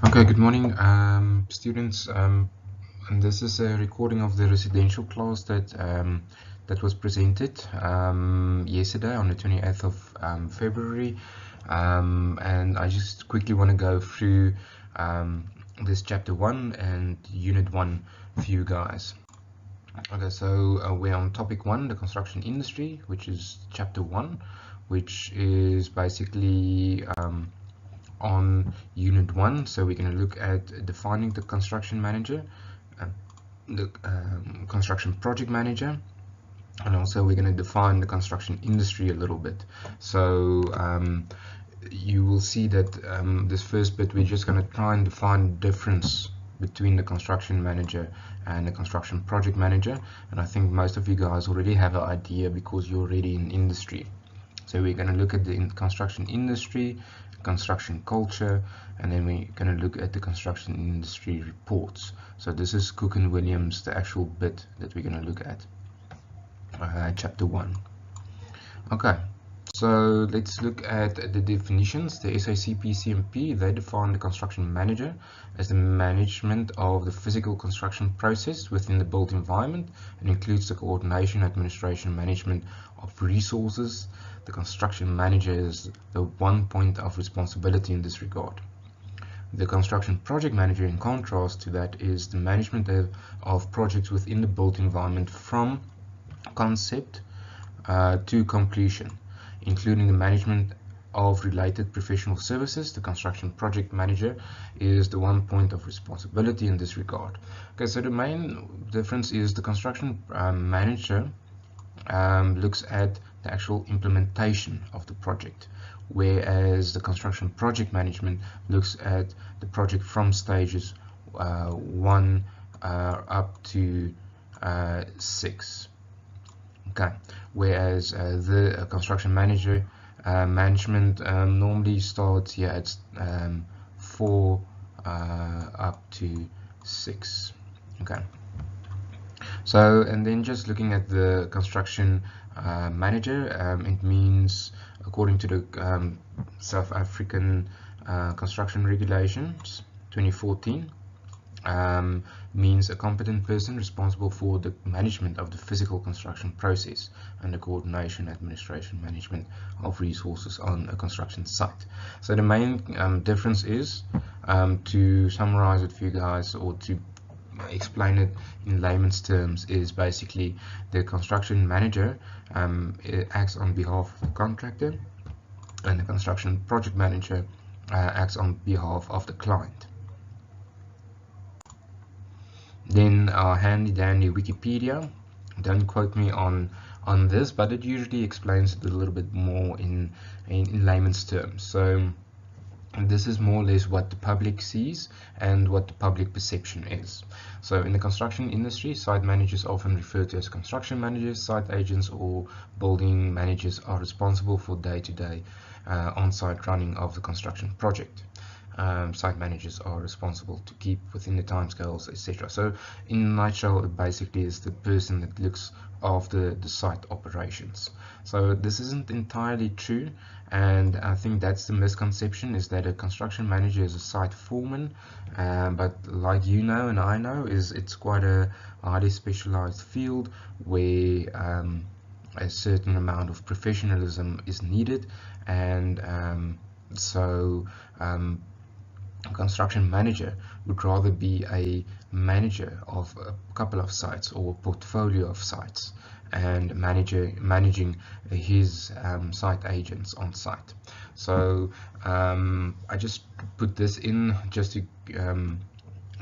Okay, good morning, students. And this is a recording of the residential class that was presented yesterday on the 28th of February. And I just quickly want to go through this chapter 1 and unit 1 for you guys. Okay, so we're on topic 1, the construction industry, which is chapter 1, which is basically on unit 1. So we're going to look at defining the construction manager, the construction project manager, and also we're going to define the construction industry a little bit. So you will see that this first bit we're just going to try and define the difference between the construction manager and the construction project manager, and I think most of you guys already have an idea because you're already in industry. So we're going to look at the construction industry, construction culture, and then we're going to look at the construction industry reports. So this is Cook and Williams, the actual bit that we're going to look at, chapter 1. Okay, so let's look at the definitions. The SAC PCMP, they define the construction manager as the management of the physical construction process within the built environment and includes the coordination, administration, management of resources. The construction manager is the one point of responsibility in this regard. The construction project manager, in contrast to that, is the management of projects within the built environment from concept to completion, including the management of related professional services. The construction project manager is the one point of responsibility in this regard. Okay, so the main difference is the construction manager looks at the actual implementation of the project, whereas the construction project management looks at the project from stages 1 up to 6. Okay, whereas the construction manager management normally starts here at 4 up to 6. Okay, so and then just looking at the construction manager, it means, according to the South African construction regulations 2014, means a competent person responsible for the management of the physical construction process and the coordination, administration, management of resources on a construction site. So the main difference is, to summarize it for you guys, or to explain it in layman's terms, is basically the construction manager acts on behalf of the contractor, and the construction project manager acts on behalf of the client. Then our handy dandy Wikipedia, don't quote me on this, but it usually explains it a little bit more in layman's terms. So this is more or less what the public sees and what the public perception is. So in the construction industry, site managers are often referred to as construction managers. Site agents or building managers are responsible for day-to-day on-site running of the construction project. Site managers are responsible to keep within the timescales, etc. So in a nutshell, it basically is the person that looks after the site operations. So this isn't entirely true, and I think that's the misconception, is that a construction manager is a site foreman, but like you know and I know, it's quite a highly specialized field where a certain amount of professionalism is needed, and a construction manager would rather be a manager of a couple of sites or a portfolio of sites, and managing his site agents on site. So I just put this in just to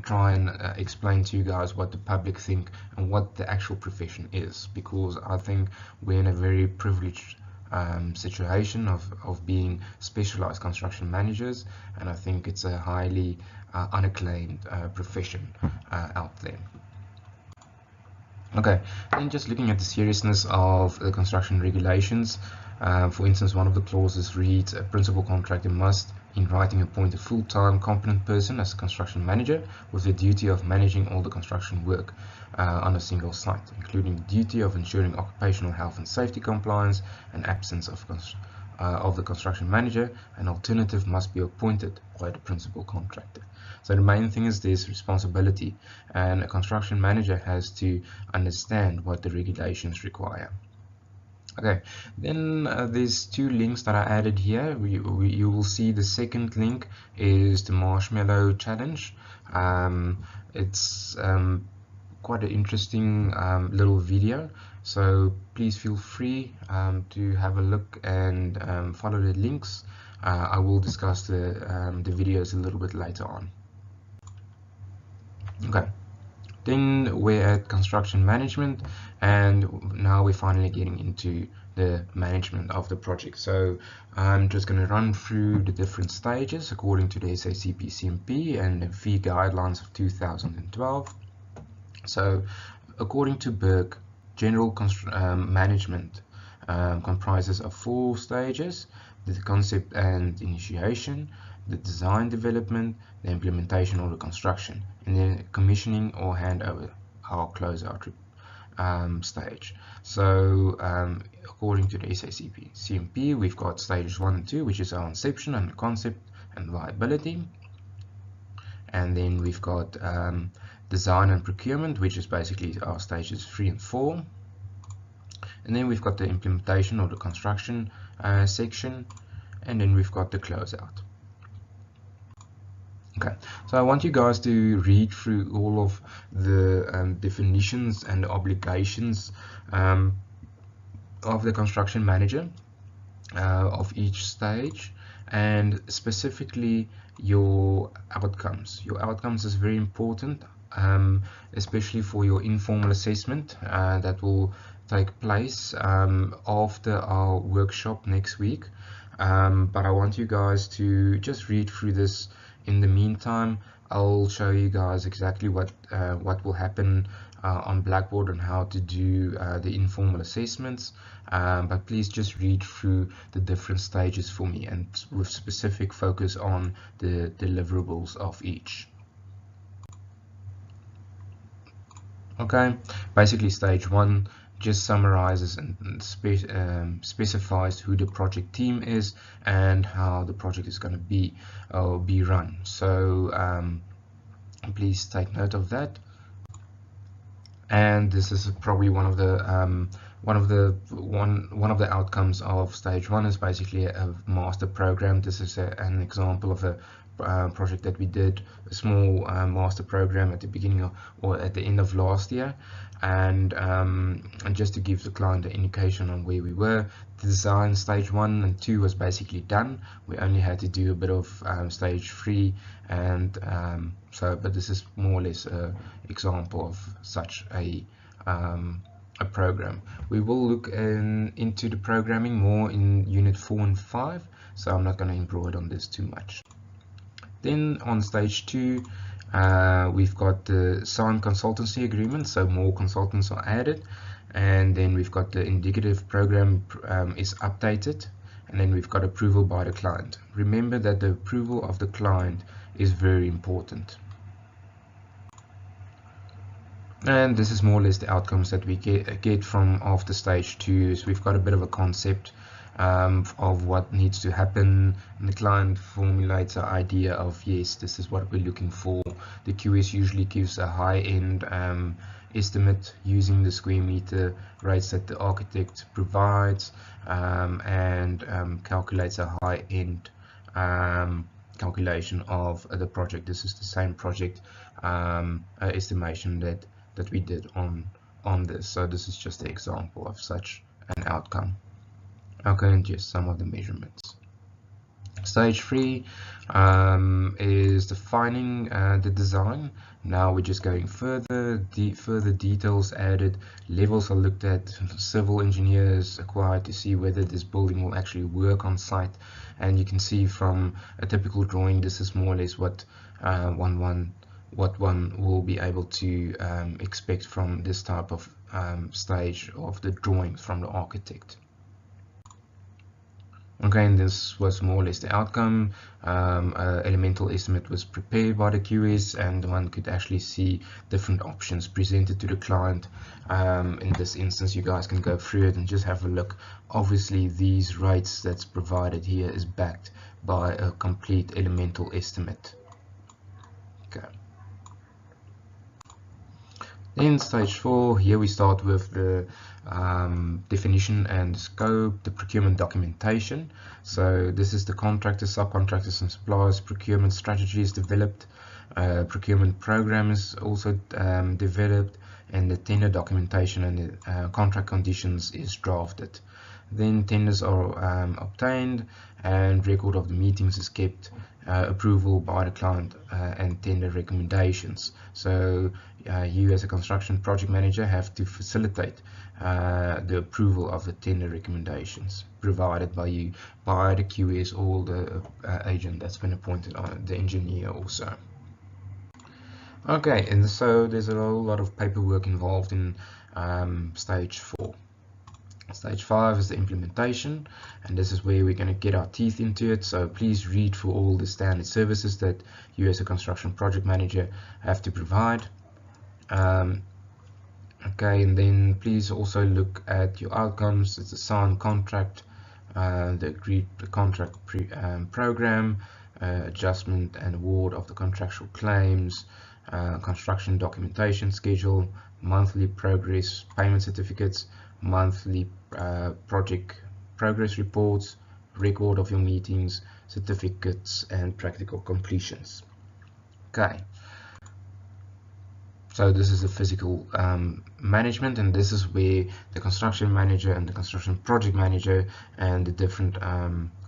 try and explain to you guys what the public think and what the actual profession is, because I think we're in a very privileged situation of being specialized construction managers, and I think it's a highly unacclaimed profession out there. Okay, then just looking at the seriousness of the construction regulations, for instance, one of the clauses reads, a principal contractor must in writing appoint a full-time competent person as a construction manager with the duty of managing all the construction work on a single site, including the duty of ensuring occupational health and safety compliance and absence of of the construction manager. An alternative must be appointed by the principal contractor. So the main thing is there's responsibility, and a construction manager has to understand what the regulations require. Okay, then there's two links that I added here. You will see the second link is the marshmallow challenge. It's quite an interesting little video, so please feel free to have a look and follow the links. I will discuss the videos a little bit later on. Okay, then we're at construction management, and now we're finally getting into the management of the project. So I'm just going to run through the different stages according to the SACP CMP and the fee guidelines of 2012. So according to Berg, general management comprises of 4 stages: the concept and initiation, the design development, the implementation or the construction, and then commissioning or handover, our closeout stage. So according to the SACP CMP, we've got stages 1 and 2, which is our inception and the concept and viability. And then we've got design and procurement, which is basically our stages 3 and 4. And then we've got the implementation or the construction section, and then we've got the closeout. Okay, so I want you guys to read through all of the definitions and the obligations of the construction manager of each stage, and specifically your outcomes. Your outcomes is very important, especially for your informal assessment that will take place after our workshop next week. But I want you guys to just read through this. In the meantime, I'll show you guys exactly what will happen on Blackboard and how to do the informal assessments, but please just read through the different stages for me, and with specific focus on the deliverables of each. Okay, basically stage 1 just summarizes and specifies who the project team is and how the project is going to be run. So please take note of that. And this is probably one of the outcomes of stage 1 is basically a master program. This is an example of a project that we did, a small master program at the beginning of, or at the end of last year, and just to give the client an indication on where we were. The design stage 1 and 2 was basically done. We only had to do a bit of stage 3, and but this is more or less an example of such a program. We will look into the programming more in unit 4 and 5, so I'm not going to embroider on this too much. Then on stage 2, we've got the signed consultancy agreement, so more consultants are added, and then we've got the indicative program is updated, and then we've got approval by the client. Remember that the approval of the client is very important. And this is more or less the outcomes that we get from after stage 2. So we've got a bit of a concept of what needs to happen, and the client formulates an idea of, yes, this is what we're looking for. The QS usually gives a high-end estimate using the square meter rates that the architect provides, and calculates a high-end calculation of the project. This is the same project estimation that we did on this. So this is just an example of such an outcome. Okay, and just some of the measurements. Stage 3 is defining the design. Now we're just going further, further details added, levels are looked at, civil engineers acquired to see whether this building will actually work on site. And you can see from a typical drawing, this is more or less what one will be able to expect from this type of stage of the drawings from the architect. Okay, and this was more or less the outcome. Elemental estimate was prepared by the QS, and one could actually see different options presented to the client. In this instance, you guys can go through it and just have a look. Obviously, these rates that's provided here is backed by a complete elemental estimate. Okay. Then stage 4, here we start with the definition and scope, the procurement documentation. So this is the contractors, subcontractors and suppliers procurement strategy is developed, procurement program is also developed, and the tender documentation and the contract conditions is drafted. Then tenders are obtained and record of the meetings is kept, approval by the client and tender recommendations. So you as a construction project manager have to facilitate the approval of the tender recommendations provided by you, by the QS or the agent that's been appointed, on the engineer also. Okay, and so there's a whole lot of paperwork involved in stage 4. Stage 5 is the implementation, and this is where we're going to get our teeth into it. So please read for all the standard services that you as a construction project manager have to provide. Okay, and then please also look at your outcomes. It's a signed contract, the agreed contract program, adjustment and award of the contractual claims, construction documentation schedule, monthly progress payment certificates, monthly project progress reports, record of your meetings, certificates, and practical completions. Okay. So this is the physical management, and this is where the construction manager and the construction project manager and the different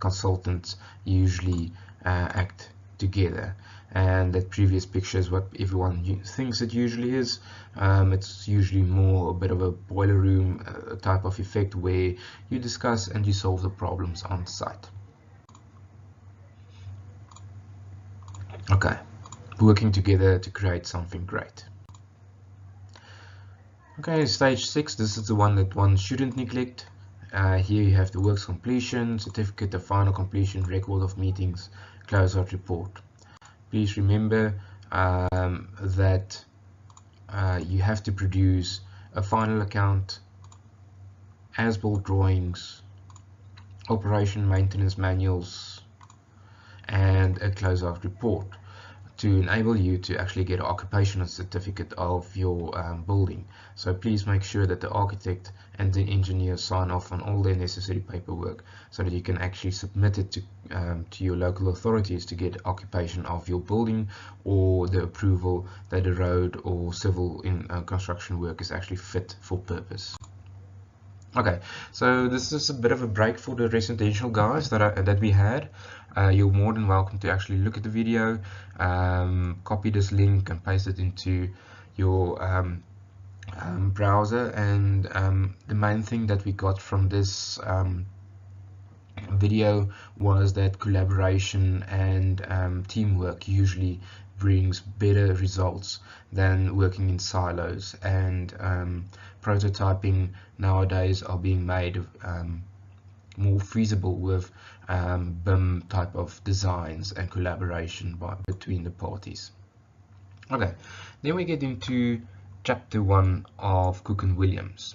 consultants usually act together. And that previous picture is what everyone thinks it usually is. It's usually more a bit of a boiler room type of effect where you discuss and you solve the problems on site. Okay, working together to create something great. Okay, stage 6, this is the one that one shouldn't neglect. Here you have the works completion, certificate of final completion, record of meetings, closeout report. Please remember that you have to produce a final account, as-built drawings, operation maintenance manuals, and a closeout report to enable you to actually get an occupational certificate of your building. So please make sure that the architect and the engineer sign off on all their necessary paperwork so that you can actually submit it to your local authorities to get occupation of your building or the approval that the road or civil construction work is actually fit for purpose. Okay, so this is a bit of a break for the residential guys that we had. You're more than welcome to actually look at the video, copy this link and paste it into your browser. And the main thing that we got from this video was that collaboration and teamwork usually brings better results than working in silos, and prototyping nowadays are being made more feasible with BIM type of designs and collaboration between the parties. Okay, then we get into chapter 1 of Cook and Williams.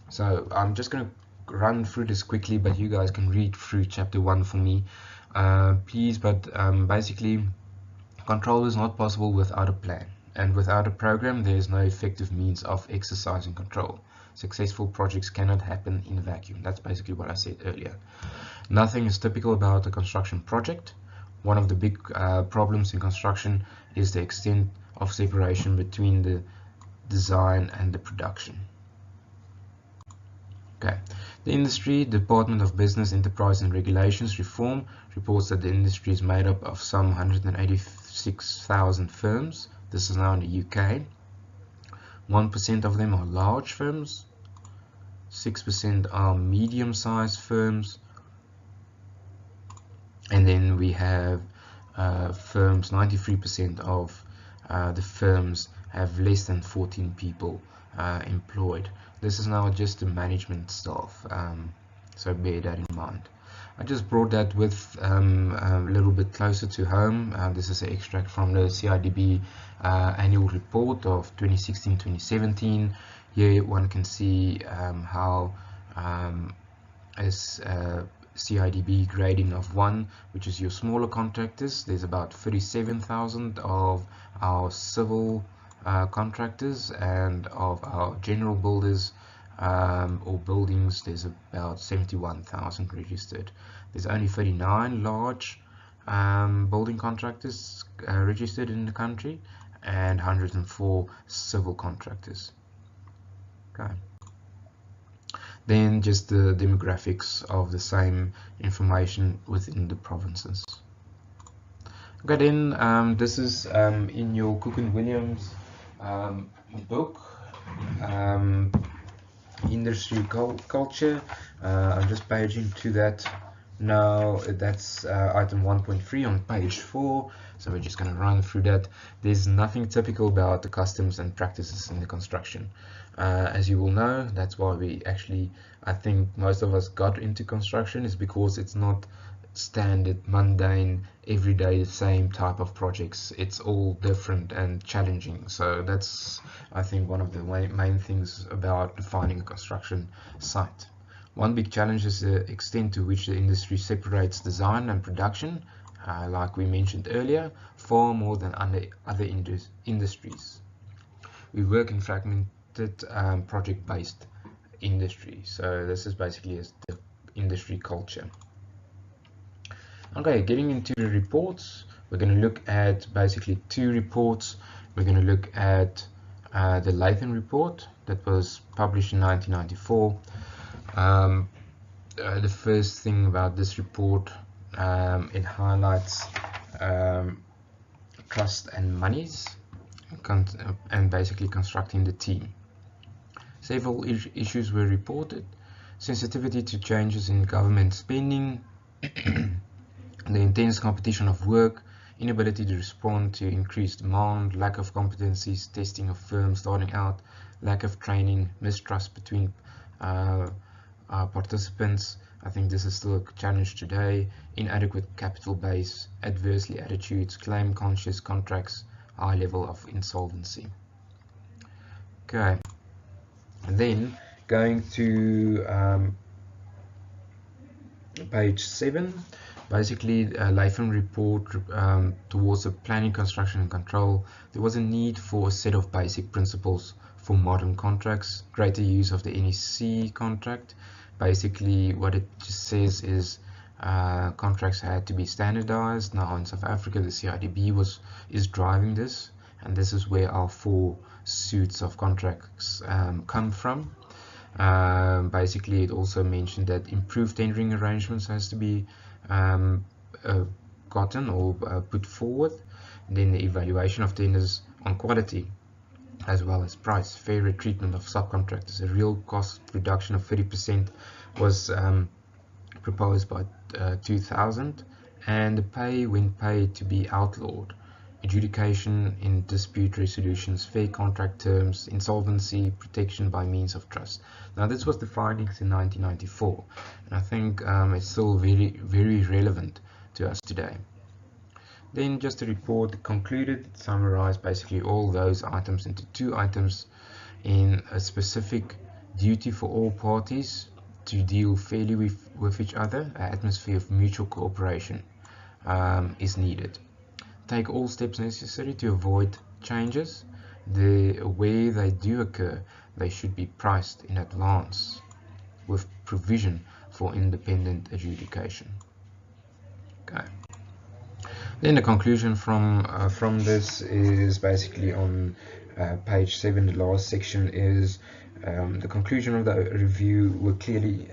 So I'm just going to run through this quickly, but you guys can read through chapter 1 for me, please. But basically, control is not possible without a plan, and without a program there is no effective means of exercising control. Successful projects cannot happen in a vacuum. That's basically what I said earlier. Nothing is typical about a construction project. One of the big problems in construction is the extent of separation between the design and the production. Okay. The Industry Department of Business, Enterprise and Regulations Reform reports that the industry is made up of some 186,000 firms. This is now in the UK. 1% of them are large firms, 6% are medium-sized firms, and then we have firms, 93% of the firms have less than 14 people employed. This is now just the management staff, so bear that in mind. I just brought that with a little bit closer to home. This is an extract from the CIDB annual report of 2016-2017. Here one can see how as CIDB grading of 1, which is your smaller contractors, there's about 37,000 of our civil contractors, and of our general builders or buildings, there's about 71,000 registered. There's only 39 large building contractors registered in the country, and 104 civil contractors. Okay. Then just the demographics of the same information within the provinces. Okay, then this is in your Cook and Williams book, Industry Culture. I'm just paging to that now. That's item 1.3 on page 4, so we're just going to run through that. There's nothing typical about the customs and practices in the construction. As you will know, that's why we actually, I think most of us got into construction, is because it's not standard, mundane, everyday, same type of projects. It's all different and challenging. So that's, I think, one of the main things about defining a construction site. One big challenge is the extent to which the industry separates design and production, like we mentioned earlier, far more than other industries. We work in fragmented project-based industry. So this is basically the industry culture. Okay, getting into the reports, we're going to look at basically 2 reports. We're going to look at the Latham report that was published in 1994. The first thing about this report, it highlights trust and monies, and basically constructing the team. Several issues were reported: sensitivity to changes in government spending, the intense competition of work, inability to respond to increased demand, lack of competencies, testing of firms starting out, lack of training, mistrust between participants. I think this is still a challenge today. Inadequate capital base, adversely attitudes, claim conscious contracts, high level of insolvency. Okay, and then going to page 7. Basically, a Latham report towards the planning, construction and control. There was a need for a set of basic principles for modern contracts, greater use of the NEC contract. Basically, what it just says is contracts had to be standardized. Now in South Africa, the CIDB is driving this, and this is where our 4 suits of contracts come from. Basically, it also mentioned that improved tendering arrangements has to be gotten or put forward. And then the evaluation of tenders on quality as well as price, fairer treatment of subcontractors. A real cost reduction of 30% was proposed by 2000, and the pay when paid to be outlawed. Adjudication in dispute resolutions, fair contract terms, insolvency, protection by means of trust. Now this was the findings in 1994, and I think it's still very relevant to us today. Then just a report concluded, summarized basically all those items into 2 items in a specific duty for all parties to deal fairly with each other. An atmosphere of mutual cooperation is needed. Take all steps necessary to avoid changes. Where they do occur, they should be priced in advance with provision for independent adjudication. Okay. Then the conclusion from this is basically on page 7. The last section is the conclusion of the review were clearly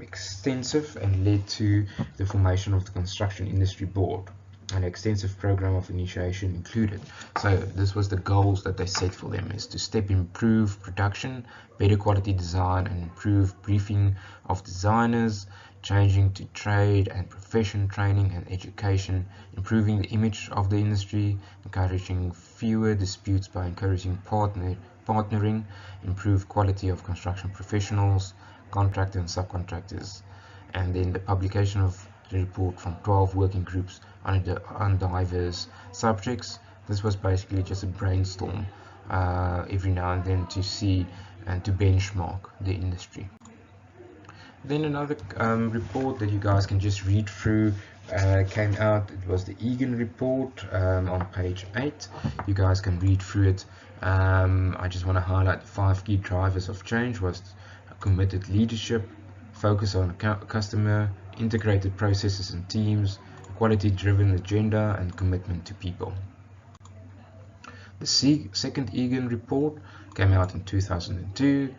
extensive and led to the formation of the Construction Industry Board. An extensive program of initiation included. So this was the goals that they set for them, is to improve production, better quality design, and improve briefing of designers, changing to trade and profession training and education, improving the image of the industry, encouraging fewer disputes by encouraging partnering, improve quality of construction professionals, contractors and subcontractors, and then the publication of the report from 12 working groups on diverse subjects. This was basically just a brainstorm every now and then to see and to benchmark the industry. Then another report that you guys can just read through came out. It was the Egan report on page 8. You guys can read through it. I just want to highlight the 5 key drivers of change was committed leadership, focus on customer, integrated processes and teams, quality-driven agenda, and commitment to people. The second Egan report came out in 2002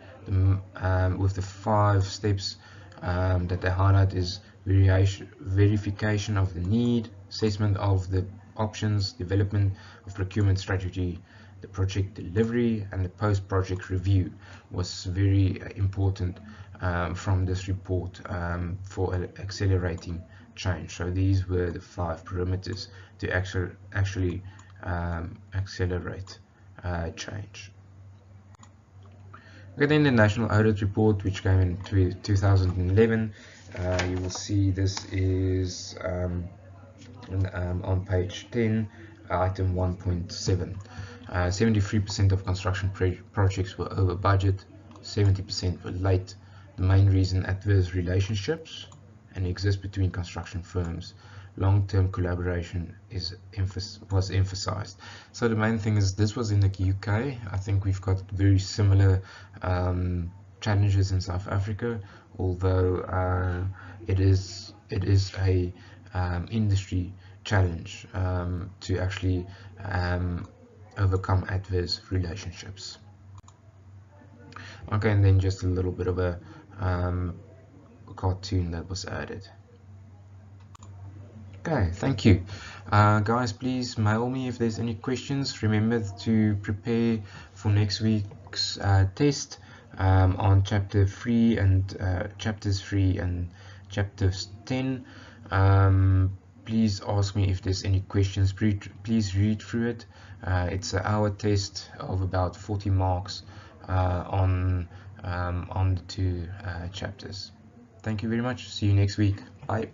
with the 5 steps that they highlight is verification of the need, assessment of the options, development of procurement strategy, the project delivery, and the post-project review was very important from this report for accelerating change. So these were the 5 parameters to actually accelerate change. Okay, then the National Audit Report, which came in 2011, you will see this is on page 10, item 1.7. 73% of construction projects were over budget, 70% were late. The main reason, adverse relationships and exist between construction firms. Long-term collaboration was emphasized. So the main thing is this was in the UK. I think we've got very similar challenges in South Africa, although it is a industry challenge to actually overcome adverse relationships. Okay, and then just a little bit of a cartoon that was added. Okay, thank you. Guys, please mail me if there's any questions. Remember to prepare for next week's test on chapter 3 and chapters 3 and chapters 10. Please ask me if there's any questions. Please read through it. It's an hour test of about 40 marks on the 2 chapters. Thank you very much. See you next week. Bye.